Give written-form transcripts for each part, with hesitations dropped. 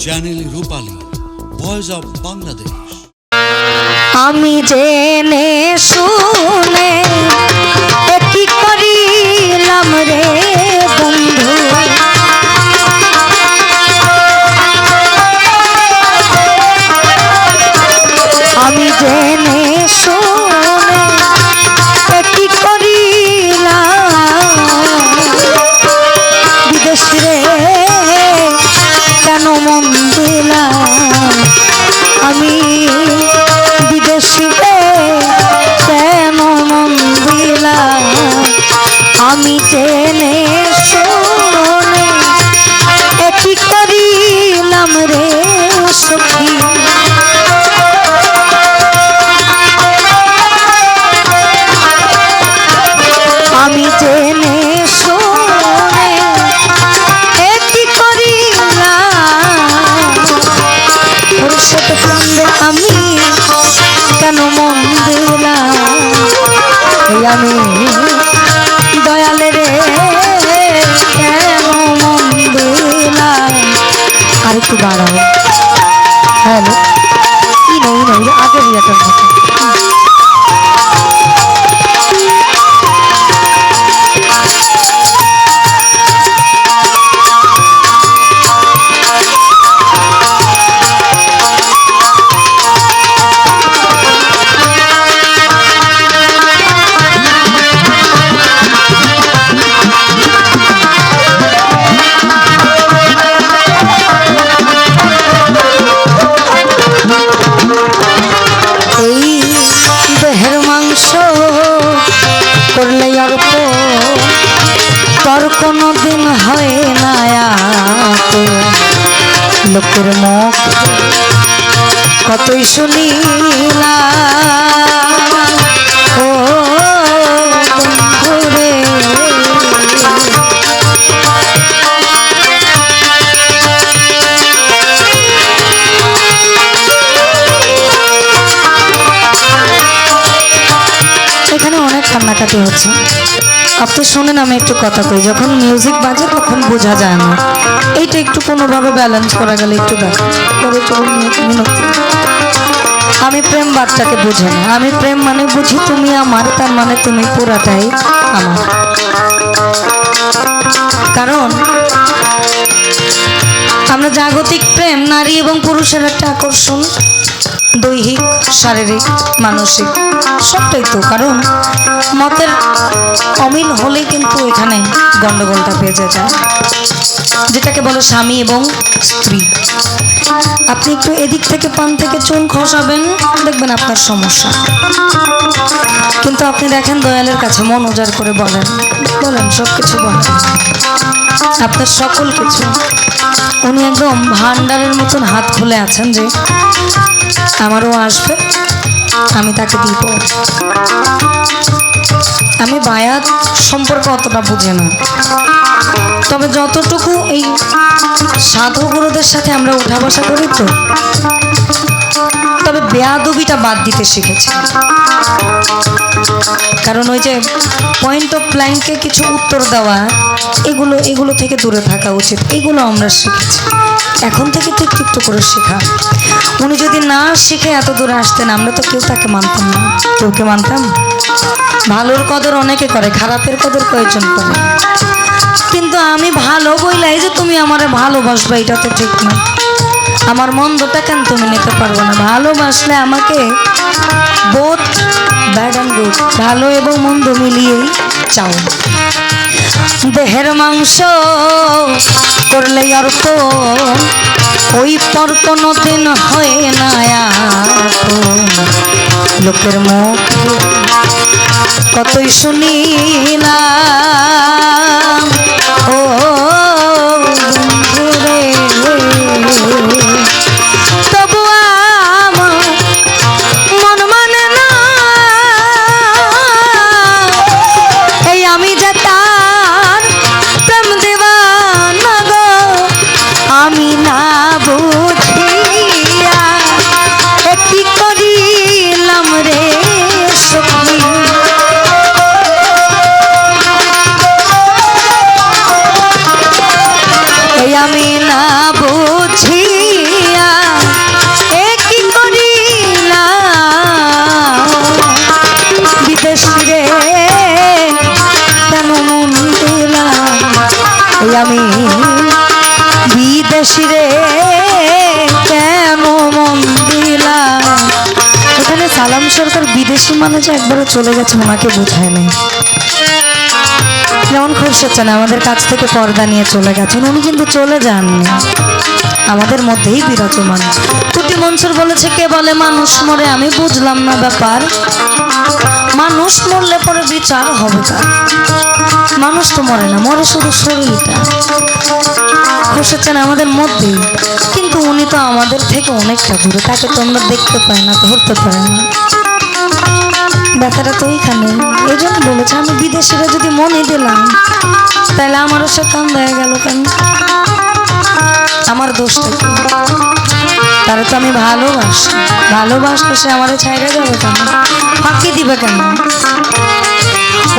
Channel Rupali, voice of Bangladesh. আমি জেনে শুনে কি করিলাম রে বন্ধু, আমি জেনে শুনে কি করিলাম বিদেশ রে কেন মন দিলাম, আমি বিদেশি কেন মন দিলাম, আমি জেনে শুনে কি করিলাম রে সখী। আমি জেনে শুনে কি করিলাম ওর সাথে কান্দে আমি কেন মন দিলাম, আমি দয়ালে রে কেন মন দিলাম। আর একটু বাড়াও, হ্যালো নই আগের ইয়াটার মতো। করলে অর্প তোর কোনো দিন হয় না লোকের মুখ কতই শুনিলাম ও বন্ধুরে। এখানে অনেক কান্নাকাটি হচ্ছে, আপনি শোনেন আমি একটু কথা কই। যখন মিউজিক বাজে তখন বোঝা যায় না, এইটা একটু কোনোভাবে ব্যালেন্স করা গেলে একটু দেখো। আমি প্রেম বাদটাকে বুঝি না, আমি প্রেম মানে বুঝি তুমি আমার, তার মানে তুমি পুরাটাই আমার। কারণ আমরা জাগতিক প্রেম, নারী এবং পুরুষের একটা আকর্ষণ, দৈহিক শারীরিক মানসিক সবটাই তো। কারণ মতের অমিল হলেই কিন্তু এখানে গন্ডগোলটা বেজে যায়, যেটাকে বলে স্বামী এবং স্ত্রী। আপনি একটু এদিক থেকে পান থেকে চুন খসাবেন, দেখবেন আপনার সমস্যা। কিন্তু আপনি দেখেন দয়ালের কাছে মন উজাড় করে বলেন সব কিছু বলেন, আপনার সকল কিছু। উনি একদম ভান্ডারের মতন হাত খুলে আছেন যে আমারও আসবে, আমি তাকে দিব। আমি বায়াত সম্পর্কে অতটা বুঝি না, তবে যতটুকু এই সাধু গুরুদের সাথে আমরা উঠা বসা করি তো, তবে বেয়াদবিটা বাদ দিতে শিখেছি। কারণ ওই যে পয়েন্ট অফ ব্ল্যাঙ্কে কিছু উত্তর দেওয়া, এগুলো থেকে দূরে থাকা উচিত, এগুলো আমরা শিখেছি। এখন থেকে তো একটু একটু করে শেখা। উনি যদি না শিখে এত দূরে আসতেন, আমরা তো কেউ তাকে মানতাম না। কেউকে মানতাম? ভালোর কদর অনেকে করে, খারাপের কদর কয়েকজন করে। কিন্তু আমি ভালো বইলাই যে তুমি আমারে ভালোবাসবে, এটা তো ঠিক না। আমার মন্দটা কেন তুমি নিতে পারবো না? ভালোবাসলে আমাকে বোথ ব্যাড অ্যান্ড গুড, ভালো এবং মন্দ মিলিয়েই চাও। দেহের মাংস করলে অর্প ওই পর কোনো দিন হয় না লোকের মুখ কতই শুনিলাম ও বন্ধুরে। তবু আমার মন মানে না এই আমি যে তার প্রেম দেওয়ানা গো, আমি না বুঝিয়া কি করিলাম রে সখী। আমি না বুঝি বিদেশি রে কেন মন দিলা। এখানে সালাম সরকার বিদেশি মানে যে একবারও চলে গেছে ওনাকে বোঝায় নাই। যেমন খুরশেদ চান আমাদের কাছ থেকে পর্দা নিয়ে চলে গেছেন, উনি কিন্তু চলে যাননি, আমাদের মধ্যেই বিরাজমান। কুটি মনসুর বলেছে কে বলে মানুষ মরে, আমি বুঝলাম না ব্যাপার। মানুষ মরলে পরে বিচার হবে কার? মানুষ তো মরে না, মরে শুধু শরীরটা। খুরশেদ চান আমাদের মধ্যেই, কিন্তু উনি তো আমাদের থেকে অনেকটা দূরে, তাকে তো আমরা দেখতে পাই না, ধরতে পারি না। ব্যাপারটা তো ওইখানে। এই জন্য বলেছে আমি বিদেশিরা যদি মনে দিলাম তাহলে আমারও সে কান হয়ে গেল কেন? আমার দোষটা কি? তারা তো আমি ভালোবাসলে সে আমার ছাইড়া যাবে কেন, ফাঁকি দিবে কেন?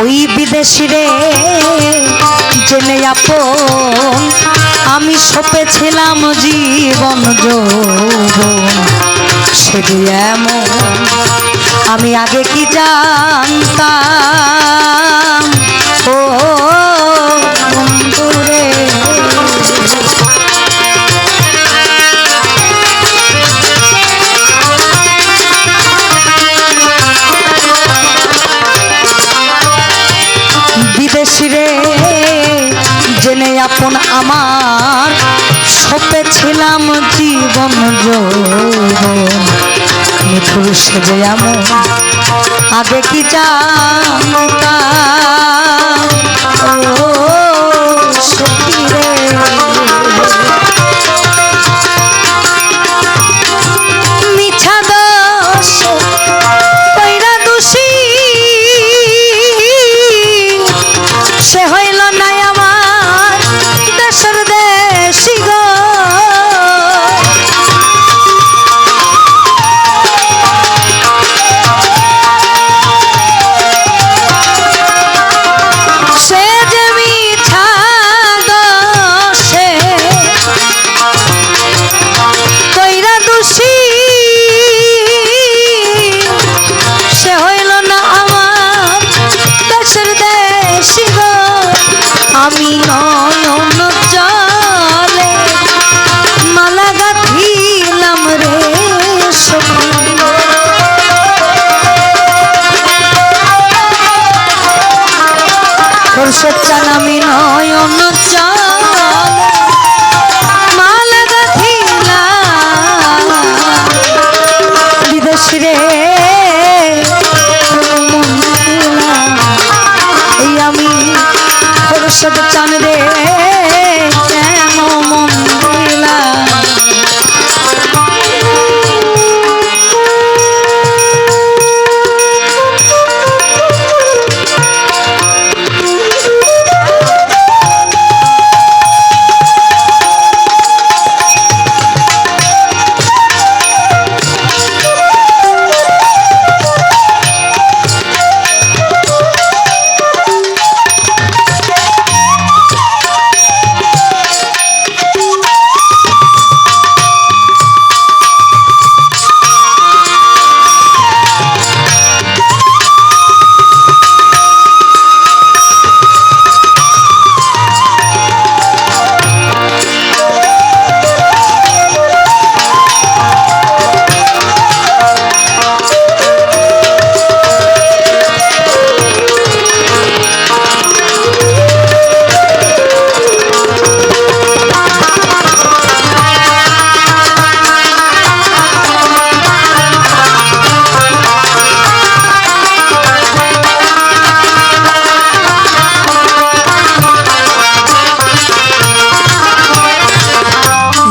ওই বিদেশি রে জেনে আপন আমি সপেছিলাম জীবন যৌবন, সে যে এমন আমি আগে কি জানতাম। ও বন্ধুরে বিদেশি রে জেনে আপন আমার সপেছিলাম জীবন যৌবন, মিঠুর সেজে এমন আগে কি জানতাম। ও সখী রে মিছা দোষ কইরা দোষী সে হইল না আমার দেশের দেশি গো। সে যে মিছা দোষে কইরা দোষী সে হইল না আমার দেশের দেশি গো। আমি নয়ন জলে মালা গাঁথিলাম রে সখী। খুরশেদ চান আমি নয়ন জলে মালা গাঁথিলাম বিদেশি রে মন দিলাম। এই আমি খুরশেদ চান রে কেন মন দিলাম।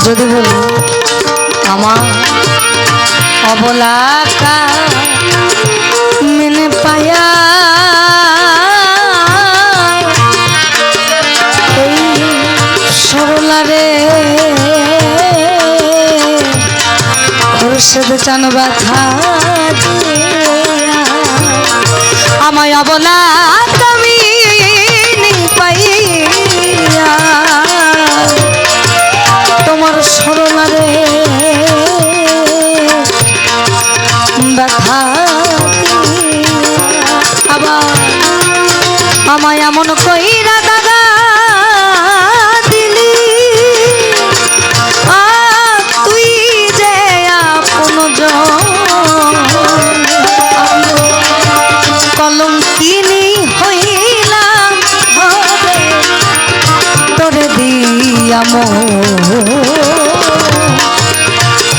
যদি বলি আমার অবলাকা মেনে পায়া এই সরলারে খুরশেদ চান ব্যথা আমায় অবলাকা মেনে পাইয়া তোমার সরলারে ব্যথা আবার আমায় এমন কইরা দাদা দিলি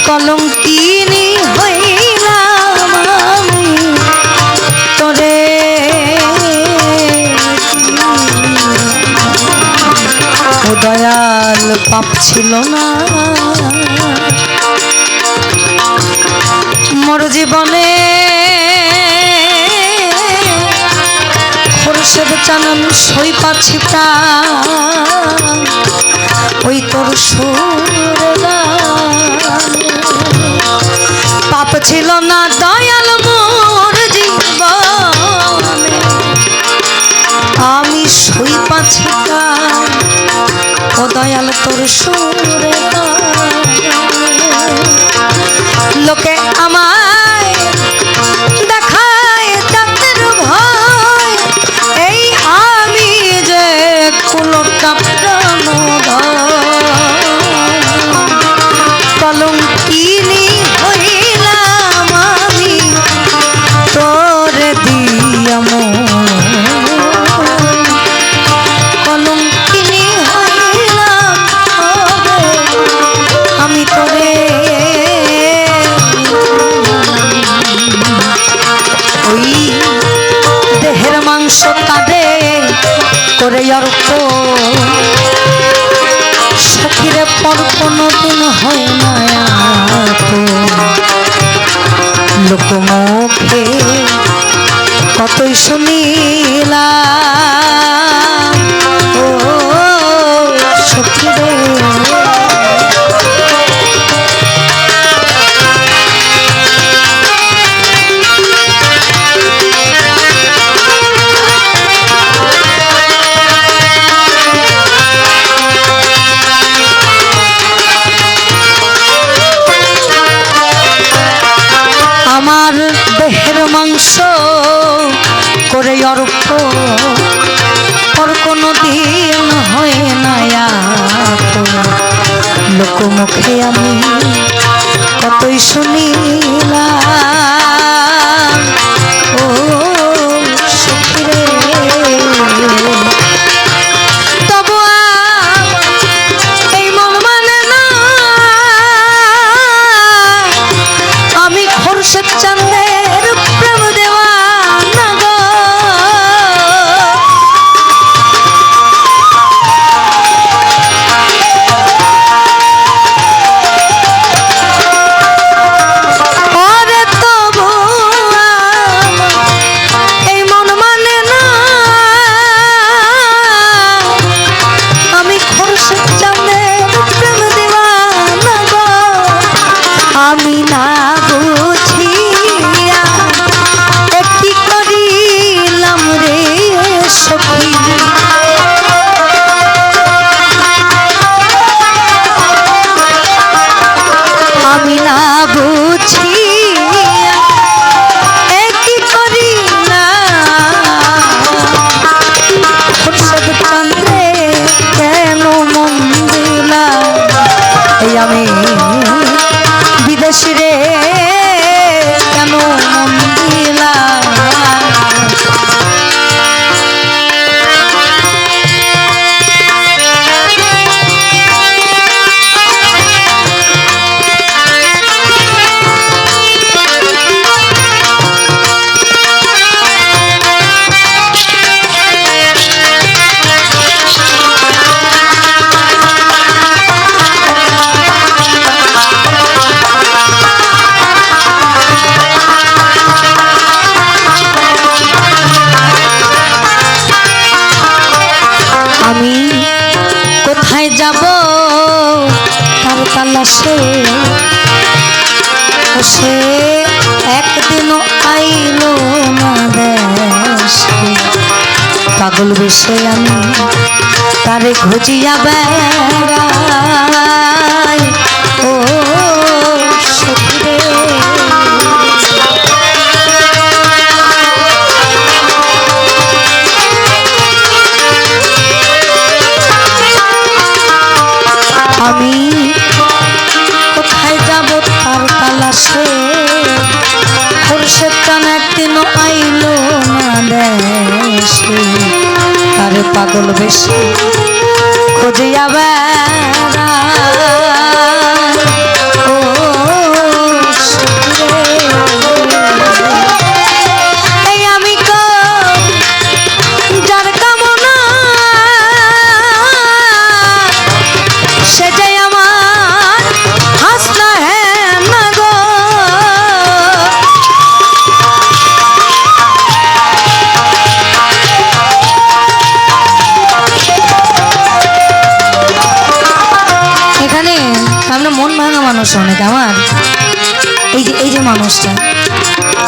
কলঙ্কিনী হইলাম আমি তোরে ও দয়াল পাপ ছিল না মোর জীবনে খোরশেদ চানন সই পাচ্ছি ওই তোর সুর পাপ ছিল না দয়াল মোর জীবনে আমি সই পাচ্ছি ও দয়াল তোর সুরে লোকে আমায় দেখায় জাতের ভয় এই আমি যে কুলটা প্রাণ কলঙ্কিনী হইলাম আমি তোরে দিয়া কলঙ্কিনী হইলাম আমি তোরে ওই দেহের মাংস কাঁদে করে অর্প সখীরে পর কোনদিন হয় না লোকমুখে কতই শুনিলাম ও সখীরে আমার দেহের মাংস করে অর্প পর কোনো দিন হয় না লোকমুখে আমি কতই শুনিলাম ও সখীরে তবু এই মন মানে না আমি খোরশেদ চাঁদের প্রেম দেওয়া না গো ওরে তবু এই মন মানে না আমি খোরশেদ চাঁদের প্রেম দেওয়া না গো আমি না বুঝিয়া একটি করিলাম রে সখী আমি না বুঝিয়া একটি করিলাম খোরশেদ চাঁদে কেন মন দিলাম এই আমি বিদেশি রে কেন মন দিলাম আমি কোথায় যাব তার তালাশে সে একদিনও আইলো না দেশে পাগল বেশে আমি তারে খুঁজিয়া বেড়াই ও সখীরে আমি কোথায় যাব তার তালাশে খোরশেদ চান একদিনও আইলো না দেশে তারে পাগল বেশি খুঁজিয়া বেড়াই ও ভাঙা মানুষ অনেক আমার। এই যে মানুষটা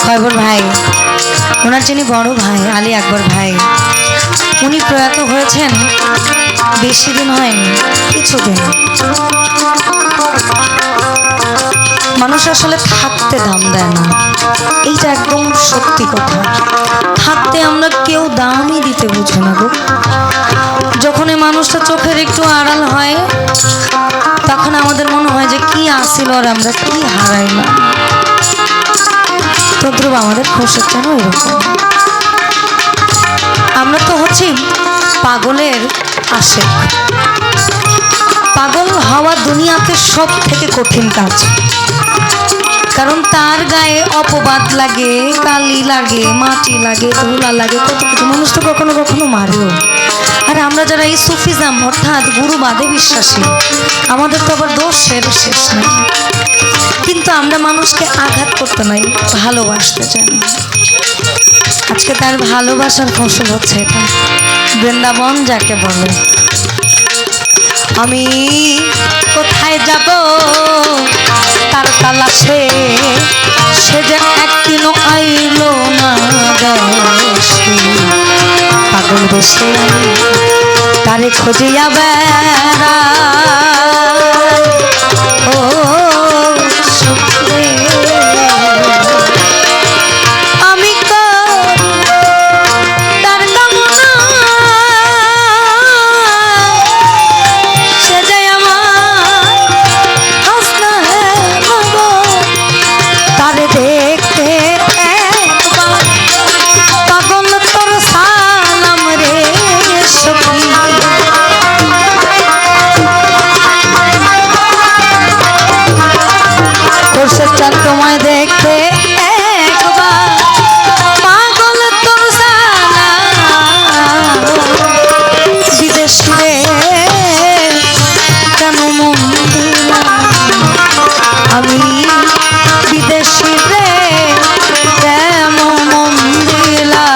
খয়বর ভাই, ওনার যিনি বড় ভাই আলী আকবর ভাই, উনি প্রয়াত হয়েছেন বেশি দিন হয়নি, কিছুদিন। মানুষ আসলে থাকতে দাম দেয় না, এইটা একদম সত্যি কথা। থাকতে আমরা কেউ দামই দিতে বুঝি না গো। যখন এই মানুষটা চোখের একটু আড়াল হয়, তখন আমাদের মনে হয় যে কি আসিল আর আমরা কি হারাইলাম। তদ্রুপ আমাদের খোরশেদ কেন এরকম। আমরা তো হচ্ছি পাগলের আশেক। পাগল হওয়া দুনিয়াতে সব থেকে কঠিন কাজ, কারণ তার গায়ে অপবাদ লাগে, কালি লাগে, মাটি লাগে, ধুলা লাগে, কত কিছু। মানুষ তো কখনো কখনো মারেও। আর আমরা যারা এই সুফিজম অর্থাৎ গুরুবাদে বিশ্বাসী, আমাদের তো আবার দোষের শেষ নেই। কিন্তু আমরা মানুষকে আঘাত করতে নাই, ভালোবাসতে জানি। আজকে তার ভালোবাসার ফসল হচ্ছে এটা, বৃন্দাবন যাকে বলে। আমি কোথায় যাব তার তালাশে, সে যে একদিনও আইলো না দেশে। পাগল বসে আমি তারে খুঁজিয়া বেড়াই, ও সুখে আমি তার কামনা, সে যায় আমার হাসনা হব তারে দেখতে একবার। পাগল তোর সালাম রে সখী, খোরশেদ চাঁদ তোমায় দেখতে একবার। পাগল তোর সালাম, বিদেশি রে কেন মন দিলাম আমি, বিদেশি রে কেন মন দিলাম।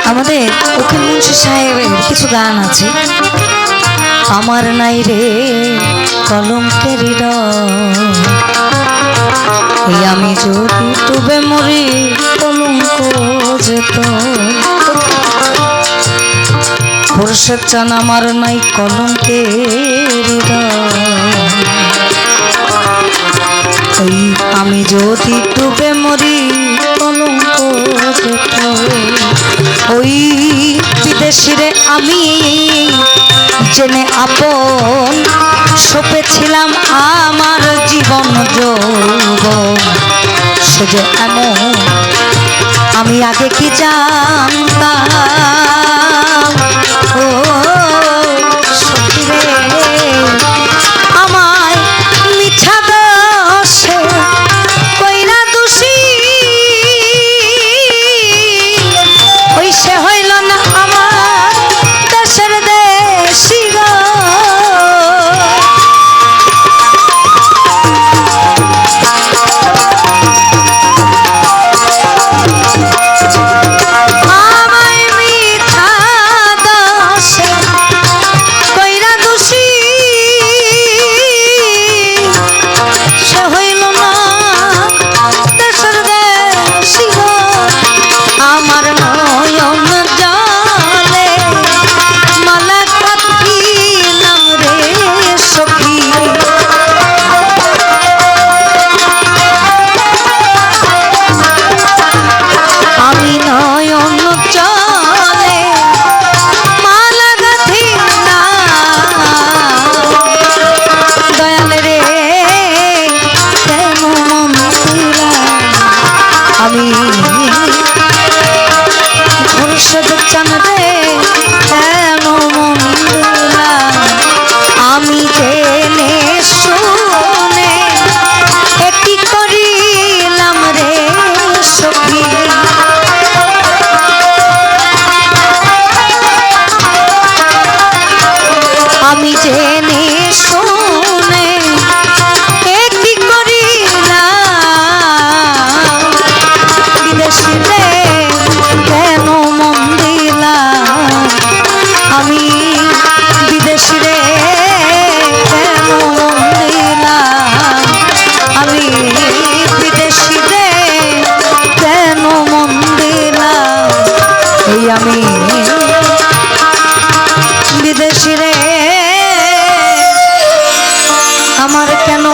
আমাদের উকিল মুন্সি সাহেবের কিছু গান আছে। আমার নাই রে কলঙ্কের হৃদয়, এই আমি যদি ডুবে মরি কলঙ্ক যেত। খোরশেদ চান আমার নাই কলঙ্কের হৃদয়, এই আমি যদি ডুবে মরি কলঙ্ক যেত। ওই বিদেশিরে আমি জেনে আপন সপেছিলাম আমার জীবন যৌবন, সে যে এমন আমি আগে কি জানতাম। ও সখী রে আমায় মিছা দোষে কইরা দোষী, ওই সে হইল না আমার দেশের দেশি গো। আমায় বিদেশি রে আমার কেন